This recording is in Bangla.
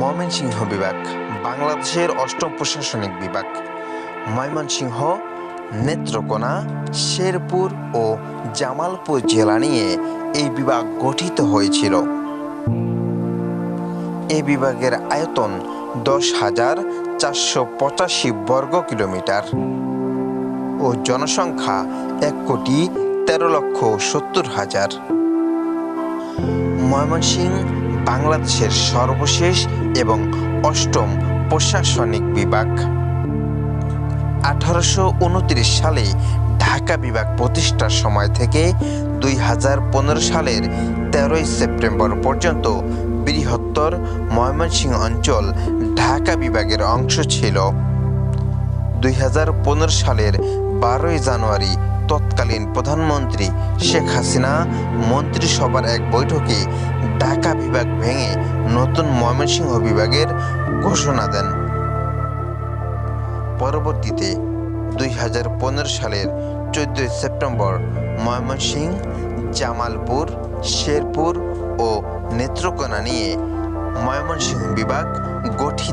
ময়মনসিংহ বিভাগ বাংলাদেশের অষ্টম প্রশাসনিক বিভাগ। ময়মনসিংহ, নেত্রকোনা, শেরপুর ও জামালপুর জেলা নিয়ে এই বিভাগ গঠিত হয়েছিল। এই বিভাগের আয়তন 10,485 বর্গ কিলোমিটার ও জনসংখ্যা 1,13,70,000। ময়মনসিংহ বাংলাদেশের সর্বশেষ এবং অষ্টম প্রশাসনিক বিভাগ। 1829 সালে ঢাকা বিভাগ প্রতিষ্ঠার সময় থেকে 2015 সালের 13 সেপ্টেম্বর পর্যন্ত বৃহত্তর ময়মনসিংহ অঞ্চল ঢাকা বিভাগের অংশ ছিল। 2015 সালের 12 জানুয়ারি তৎকালীন প্রধানমন্ত্রী শেখ হাসিনা মন্ত্রিসভার এক বৈঠকে ঢাকা বিভাগ ভেঙে নতুন ময়মনসিংহ বিভাগের ঘোষণা দেন। পরবর্তীতে 2015 সালের 14 সেপ্টেম্বর ময়মনসিংহ, জামালপুর, শেরপুর ও নেত্রকোনা নিয়ে ময়মনসিংহ বিভাগ গঠিত